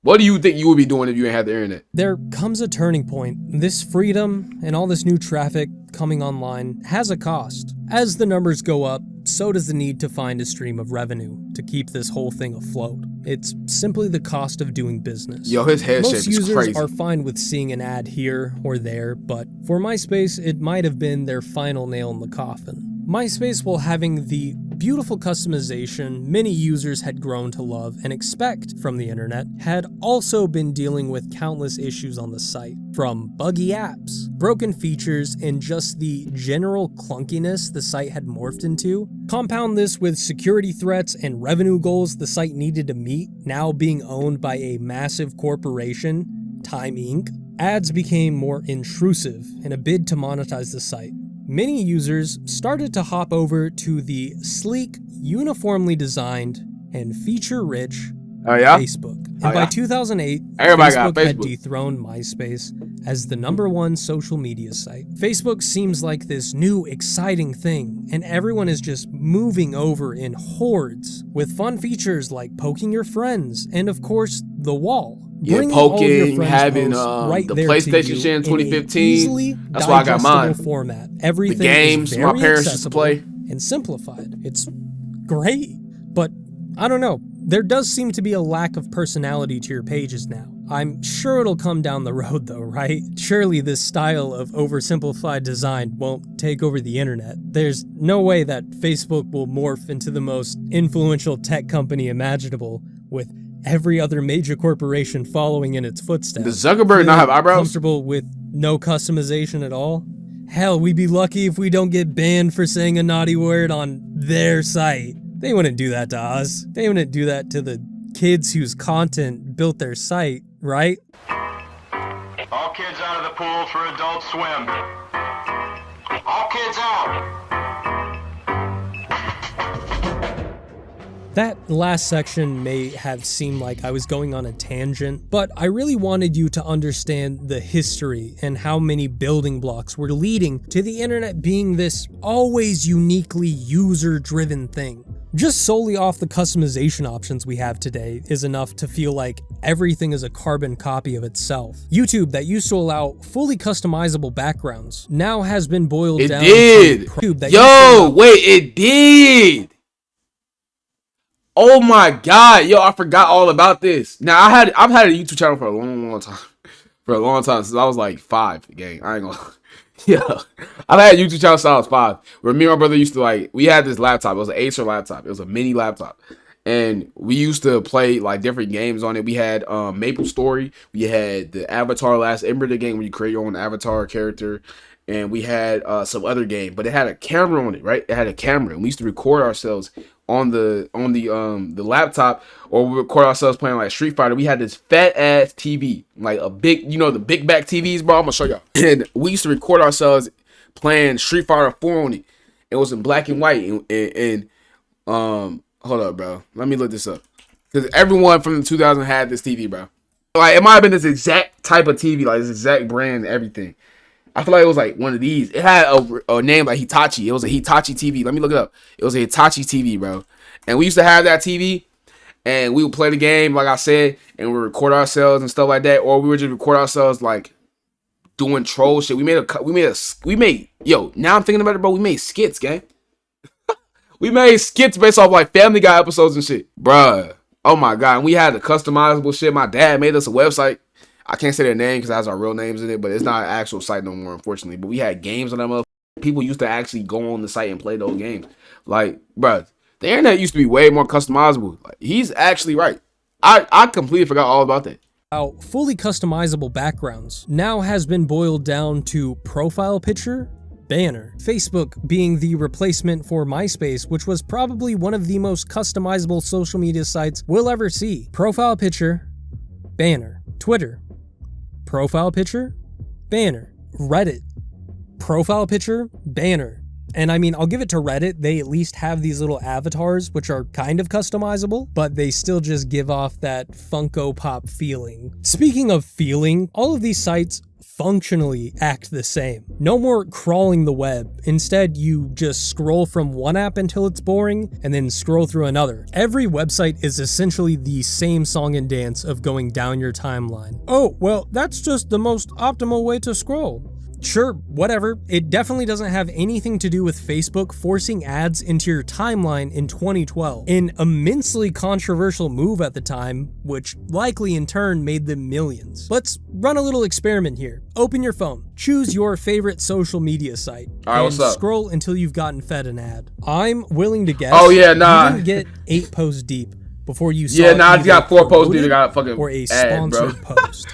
[SPEAKER 2] What do you think you would be doing if you didn't have the internet?
[SPEAKER 1] There comes a turning point. This freedom and all this new traffic coming online has a cost. As the numbers go up, so does the need to find a stream of revenue to keep this whole thing afloat. It's simply the cost of doing business.
[SPEAKER 2] Yo, his head shape
[SPEAKER 1] Most
[SPEAKER 2] is
[SPEAKER 1] users
[SPEAKER 2] crazy.
[SPEAKER 1] are fine with seeing an ad here or there, but for MySpace, it might have been their final nail in the coffin. MySpace, while having the beautiful customization many users had grown to love and expect from the internet, had also been dealing with countless issues on the site, from buggy apps, broken features, and just the general clunkiness the site had morphed into. Compound this with security threats and revenue goals the site needed to meet, now being owned by a massive corporation, Time Inc., ads became more intrusive in a bid to monetize the site. Many users started to hop over to the sleek, uniformly designed, and feature-rich Facebook. And by 2008, Facebook had dethroned MySpace as the #1 social media site. Facebook seems like this new, exciting thing, and everyone is just moving over in hordes, with fun features like poking your friends, and of course, the wall.
[SPEAKER 2] Yeah, poking, having the PlayStation shit in 2015. That's why I got mine.
[SPEAKER 1] Format. Everything
[SPEAKER 2] the games
[SPEAKER 1] is very
[SPEAKER 2] my parents used to play
[SPEAKER 1] and simplified. It's great, but I don't know. There does seem to be a lack of personality to your pages now. I'm sure it'll come down the road though, right? Surely this style of oversimplified design won't take over the internet. There's no way that Facebook will morph into the most influential tech company imaginable, with every other major corporation following in its footsteps.
[SPEAKER 2] Does Zuckerberg not have eyebrows?
[SPEAKER 1] Comfortable with no customization at all? Hell, we'd be lucky if we don't get banned for saying a naughty word on their site. They wouldn't do that to us. They wouldn't do that to the kids whose content built their site, right?
[SPEAKER 3] All kids out of the pool for Adult Swim. All kids out.
[SPEAKER 1] That last section may have seemed like I was going on a tangent, but I really wanted you to understand the history and how many building blocks were leading to the internet being this always uniquely user-driven thing. Just solely off the customization options we have today is enough to feel like everything is a carbon copy of itself. YouTube, that used to allow fully customizable backgrounds, now has been boiled down to
[SPEAKER 2] it did! Oh my god, yo, I forgot all about this. Now I've had a YouTube channel for a long time. For a long time, since I was like 5, gang. I ain't gonna yeah. I've had a YouTube channel since I was 5. Where me and my brother used to, we had this laptop. It was an Acer laptop. It was a mini laptop. And we used to play like different games on it. We had Maple Story. We had the Avatar Last Ember game where you create your own avatar character. And we had some other game, but it had a camera on it, right? It had a camera, and we used to record ourselves on the laptop, or we record ourselves playing like Street Fighter. We had this fat ass TV, like a big, the big back TVs, bro. I'm gonna show y'all. And we used to record ourselves playing Street Fighter 4 on it. It was in black and white, and Hold up, bro. Let me look this up. Because everyone from the 2000s had this TV, bro. Like, it might have been this exact type of TV, like this exact brand and everything. I feel like it was like one of these. It had a name like Hitachi. It was a Hitachi TV. Let me look it up. It was a Hitachi TV, bro. And we used to have that TV, and we would play the game, like I said, and we would record ourselves and stuff like that, or we would just record ourselves like doing troll shit. Yo, now I'm thinking about it, bro. We made skits, gang. We made skits based off like Family Guy episodes and shit, bruh. Oh my god, and we had the customizable shit. My dad made us a website. I can't say their name because it has our real names in it, but it's not an actual site no more, unfortunately. But we had games on that motherfucker. People used to actually go on the site and play those games. Like, bruh, the internet used to be way more customizable. Like, he's actually right. I completely forgot all about that.
[SPEAKER 1] How fully customizable backgrounds now has been boiled down to profile picture, banner. Facebook being the replacement for MySpace, which was probably one of the most customizable social media sites we'll ever see. Profile picture, banner. Twitter, profile picture, banner. Reddit, profile picture, banner. And I mean, I'll give it to Reddit, they at least have these little avatars, which are kind of customizable, but they still just give off that Funko Pop feeling. Speaking of feeling, all of these sites functionally act the same. No more crawling the web. Instead, you just scroll from one app until it's boring, and then scroll through another. Every website is essentially the same song and dance of going down your timeline. Oh, well, that's just the most optimal way to scroll. Sure, whatever. It definitely doesn't have anything to do with Facebook forcing ads into your timeline in 2012. An immensely controversial move at the time, which likely in turn made them millions. Let's run a little experiment here. Open your phone, choose your favorite social media site,
[SPEAKER 2] Alright, what's up?
[SPEAKER 1] Scroll until you've gotten fed an ad. I'm willing to guess.
[SPEAKER 2] Oh yeah, nah.
[SPEAKER 1] You didn't get 8 posts deep before you saw
[SPEAKER 2] I just got 4 posts deep. I got a fucking
[SPEAKER 1] or a
[SPEAKER 2] ad, bro.
[SPEAKER 1] sponsored post.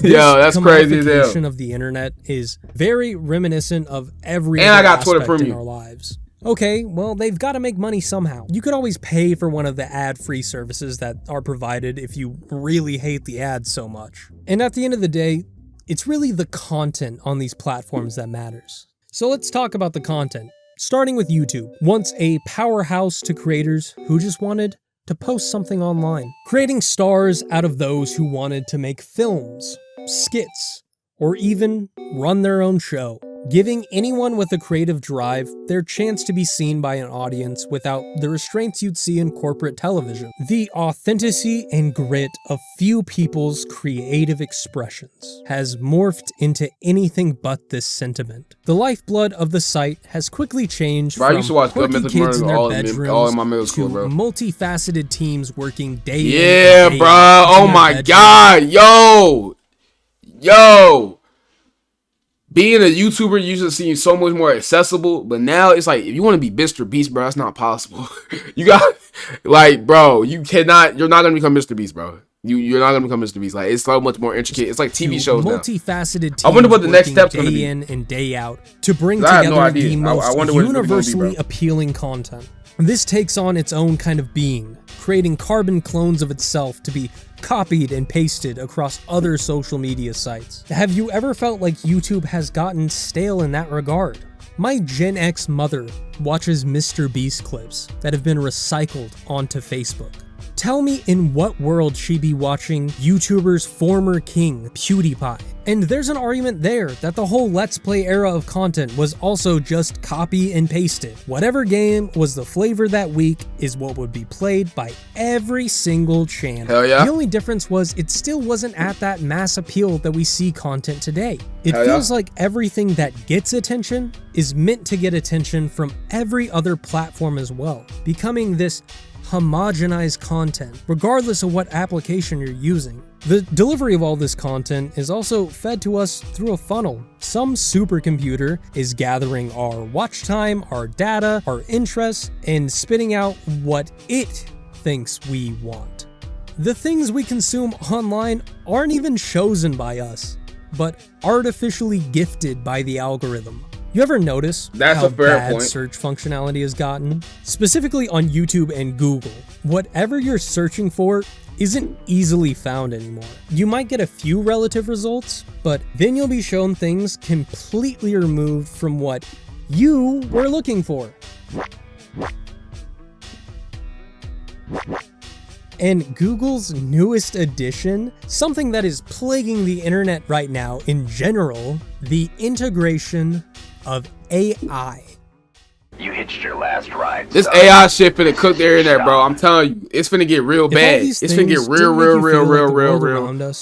[SPEAKER 2] Yo, that's crazy as hell.
[SPEAKER 1] Commodification of the internet is very reminiscent of every
[SPEAKER 2] And
[SPEAKER 1] other
[SPEAKER 2] I got Twitter
[SPEAKER 1] aspect in
[SPEAKER 2] Premium.
[SPEAKER 1] our lives. Okay, well, they've got to make money somehow. You could always pay for one of the ad-free services that are provided if you really hate the ads so much. And at the end of the day, it's really the content on these platforms that matters. So let's talk about the content, starting with YouTube. Once a powerhouse to creators who just wanted to post something online, creating stars out of those who wanted to make films, skits, or even run their own show, giving anyone with a creative drive their chance to be seen by an audience without the restraints you'd see in corporate television. The authenticity and grit of few people's creative expressions has morphed into anything but this sentiment. The lifeblood of the site has quickly changed
[SPEAKER 2] Bro, I
[SPEAKER 1] from
[SPEAKER 2] used to watch
[SPEAKER 1] quirky
[SPEAKER 2] Good
[SPEAKER 1] kids in their
[SPEAKER 2] all
[SPEAKER 1] bedrooms
[SPEAKER 2] in my middle school,
[SPEAKER 1] to
[SPEAKER 2] bro.
[SPEAKER 1] multifaceted teams working day in
[SPEAKER 2] Yeah,
[SPEAKER 1] and day
[SPEAKER 2] bro.
[SPEAKER 1] out in
[SPEAKER 2] Oh
[SPEAKER 1] their
[SPEAKER 2] my
[SPEAKER 1] bedrooms.
[SPEAKER 2] god. Yo. Being a YouTuber used to seem so much more accessible, but now it's like, if you want to be Mr. Beast, bro, that's not possible. You got, like, bro, you're not going to become Mr. Beast, bro. You're not going to become Mr. Beast. Like, it's so much more intricate. It's like TV shows now.
[SPEAKER 1] Multifaceted teams
[SPEAKER 2] I wonder what the next
[SPEAKER 1] working
[SPEAKER 2] step's gonna be.
[SPEAKER 1] day in and day out to bring
[SPEAKER 2] I have
[SPEAKER 1] together
[SPEAKER 2] no idea.
[SPEAKER 1] the
[SPEAKER 2] I
[SPEAKER 1] most
[SPEAKER 2] wonder what it's gonna be,
[SPEAKER 1] universally
[SPEAKER 2] bro.
[SPEAKER 1] appealing content. This takes on its own kind of being, creating carbon clones of itself to be copied and pasted across other social media sites. Have you ever felt like YouTube has gotten stale in that regard? My Gen X mother watches Mr. Beast clips that have been recycled onto Facebook. Tell me in what world she'd be watching YouTuber's former king, PewDiePie. And there's an argument there that the whole Let's Play era of content was also just copy and pasted. Whatever game was the flavor that week is what would be played by every single channel.
[SPEAKER 2] Hell yeah.
[SPEAKER 1] The only difference was it still wasn't at that mass appeal that we see content today. It
[SPEAKER 2] Hell yeah.
[SPEAKER 1] feels like everything that gets attention is meant to get attention from every other platform as well, becoming this homogenized content, regardless of what application you're using. The delivery of all this content is also fed to us through a funnel. Some supercomputer is gathering our watch time, our data, our interests, and spitting out what it thinks we want. The things we consume online aren't even chosen by us, but artificially gifted by the algorithm. You ever notice
[SPEAKER 2] That's
[SPEAKER 1] how
[SPEAKER 2] a fair
[SPEAKER 1] bad
[SPEAKER 2] point.
[SPEAKER 1] search functionality has gotten? Specifically on YouTube and Google, whatever you're searching for isn't easily found anymore. You might get a few relative results, but then you'll be shown things completely removed from what you were looking for. And Google's newest addition, something that is plaguing the internet right now in general, the integration of AI.
[SPEAKER 4] You hitched your last ride.
[SPEAKER 2] This
[SPEAKER 4] son.
[SPEAKER 2] AI shit finna cook their internet, bro. I'm telling you, it's finna get real bad. It's finna get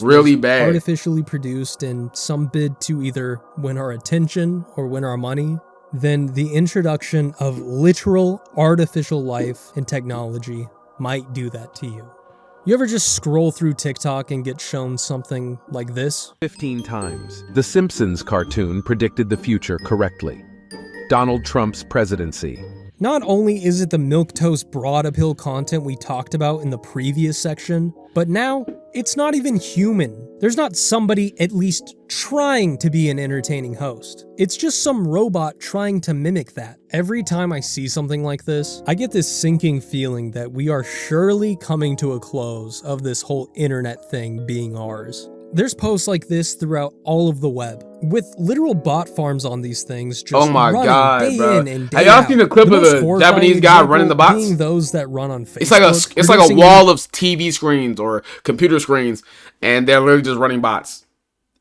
[SPEAKER 2] really bad.
[SPEAKER 1] Artificially produced in some bid to either win our attention or win our money, then the introduction of literal artificial life and technology might do that to you. You ever just scroll through TikTok and get shown something like this?
[SPEAKER 5] 15 times. The Simpsons cartoon predicted the future correctly. Donald Trump's presidency.
[SPEAKER 1] Not only is it the milquetoast broad appeal content we talked about in the previous section, but now it's not even human. There's not somebody at least trying to be an entertaining host. It's just some robot trying to mimic that. Every time I see something like this, I get this sinking feeling that we are surely coming to a close of this whole internet thing being ours. There's posts like this throughout all of the web, with literal bot farms on these things just
[SPEAKER 2] Oh my
[SPEAKER 1] running
[SPEAKER 2] God,
[SPEAKER 1] day
[SPEAKER 2] bro.
[SPEAKER 1] in and day
[SPEAKER 2] Have y'all
[SPEAKER 1] out.
[SPEAKER 2] seen the clip of
[SPEAKER 1] most
[SPEAKER 2] the
[SPEAKER 1] horrifying
[SPEAKER 2] Japanese guy
[SPEAKER 1] example
[SPEAKER 2] running the bots?
[SPEAKER 1] being those that run on Facebook.
[SPEAKER 2] It's like a
[SPEAKER 1] producing
[SPEAKER 2] wall of TV screens or computer screens, and they're literally just running bots.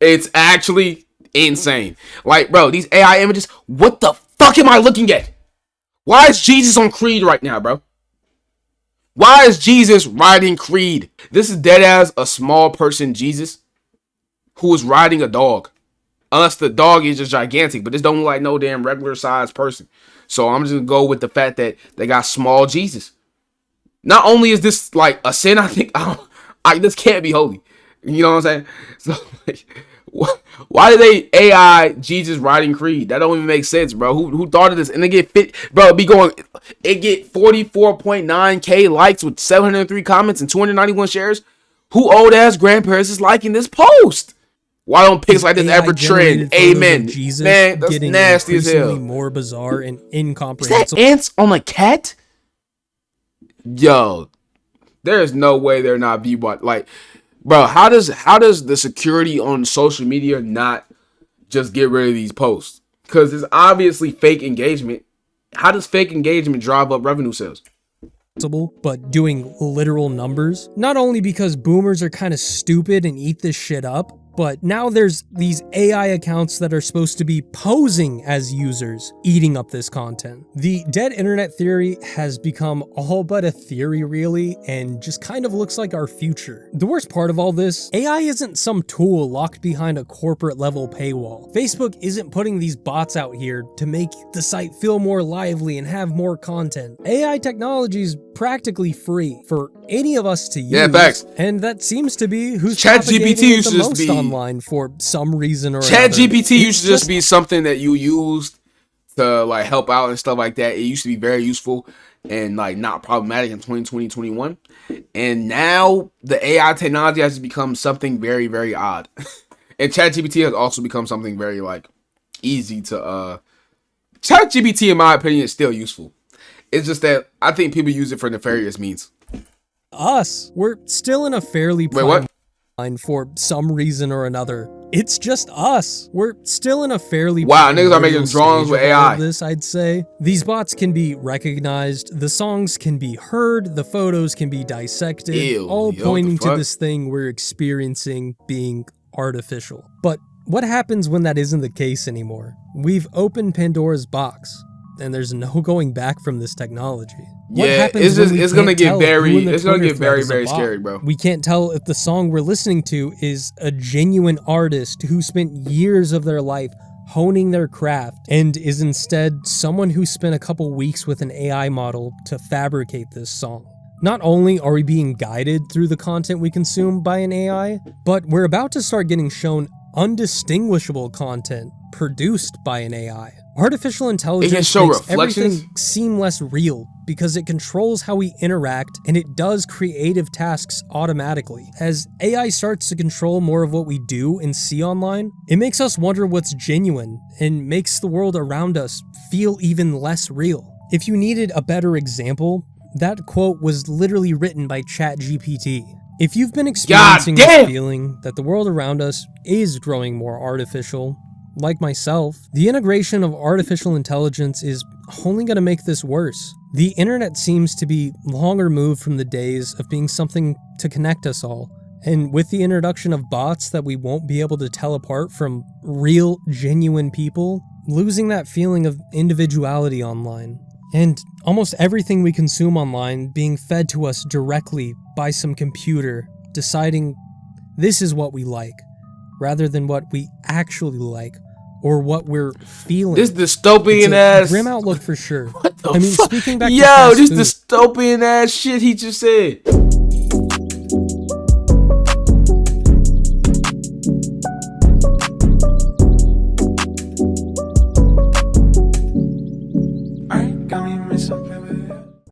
[SPEAKER 2] It's actually insane. Like, bro, these AI images, what the fuck am I looking at? Why is Jesus on Creed right now, bro? Why is Jesus riding Creed? This is dead as a small person Jesus who is riding a dog. Unless the dog is just gigantic, but this don't look like no damn regular sized person. So I'm just gonna go with the fact that they got small Jesus. Not only is this like a sin, I think this can't be holy. You know what I'm saying? So like, why did they AI Jesus riding Creed? That don't even make sense, bro. Who thought of this? And they get fit, bro. It get 44.9K likes with 703 comments and 291 shares. Who old ass grandparents is liking this post? Why don't pics like this ever trend? Amen. Man, that's nasty as hell.
[SPEAKER 1] More bizarre and
[SPEAKER 2] Is
[SPEAKER 1] incomprehensible.
[SPEAKER 2] that ants on a cat? Yo, there's no way they're not viewbot. Like, bro, how does the security on social media not just get rid of these posts? Because it's obviously fake engagement. How does fake engagement drive up revenue sales?
[SPEAKER 1] But doing literal numbers, not only because boomers are kind of stupid and eat this shit up, but now there's these AI accounts that are supposed to be posing as users eating up this content. The dead internet theory has become all but a theory really, and just kind of looks like our future. The worst part of all this, AI isn't some tool locked behind a corporate level paywall. Facebook isn't putting these bots out here to make the site feel more lively and have more content. AI technology is practically free for any of us to use.
[SPEAKER 2] Yeah, facts.
[SPEAKER 1] And that seems to be who's
[SPEAKER 2] ChatGPT used to just
[SPEAKER 1] most
[SPEAKER 2] be
[SPEAKER 1] online for some reason or
[SPEAKER 2] ChatGPT used to just be something that you used to like help out and stuff like that. It used to be very useful and like not problematic in 2020, 21. And now the AI technology has become something very, very odd. And ChatGPT has also become something very like easy to ChatGPT in my opinion is still useful. It's just that I think people use it for nefarious means.
[SPEAKER 1] We're still in a fairly prime line for some reason or another. It's just us. We're still in a fairly
[SPEAKER 2] niggas are making drawings with AI.
[SPEAKER 1] This, I'd say. These bots can be recognized, the songs can be heard, the photos can be dissected, all pointing to this thing we're experiencing being artificial. But what happens when that isn't the case anymore? We've opened Pandora's box, and there's no going back from this technology.
[SPEAKER 2] It's gonna get very scary, bro.
[SPEAKER 1] We can't tell if the song we're listening to is a genuine artist who spent years of their life honing their craft and is instead someone who spent a couple weeks with an AI model to fabricate this song. Not only are we being guided through the content we consume by an AI, but we're about to start getting shown undistinguishable content produced by an AI. Artificial intelligence makes everything seem less real because it controls how we interact and it does creative tasks automatically. As AI starts to control more of what we do and see online, it makes us wonder what's genuine and makes the world around us feel even less real. If you needed a better example, that quote was literally written by ChatGPT. If you've been experiencing this feeling that the world around us is growing more artificial, like myself, the integration of artificial intelligence is only going to make this worse. The internet seems to be long removed from the days of being something to connect us all. And with the introduction of bots that we won't be able to tell apart from real, genuine people, losing that feeling of individuality online. And almost everything we consume online being fed to us directly by some computer, deciding this is what we like, rather than what we actually like, or what we're feeling.
[SPEAKER 2] This dystopian ass
[SPEAKER 1] grim outlook for sure.
[SPEAKER 2] What the
[SPEAKER 1] I mean,
[SPEAKER 2] fuck?
[SPEAKER 1] speaking back to
[SPEAKER 2] Yo,
[SPEAKER 1] fast
[SPEAKER 2] this
[SPEAKER 1] food,
[SPEAKER 2] dystopian ass shit he just said.
[SPEAKER 6] I got me missing, baby.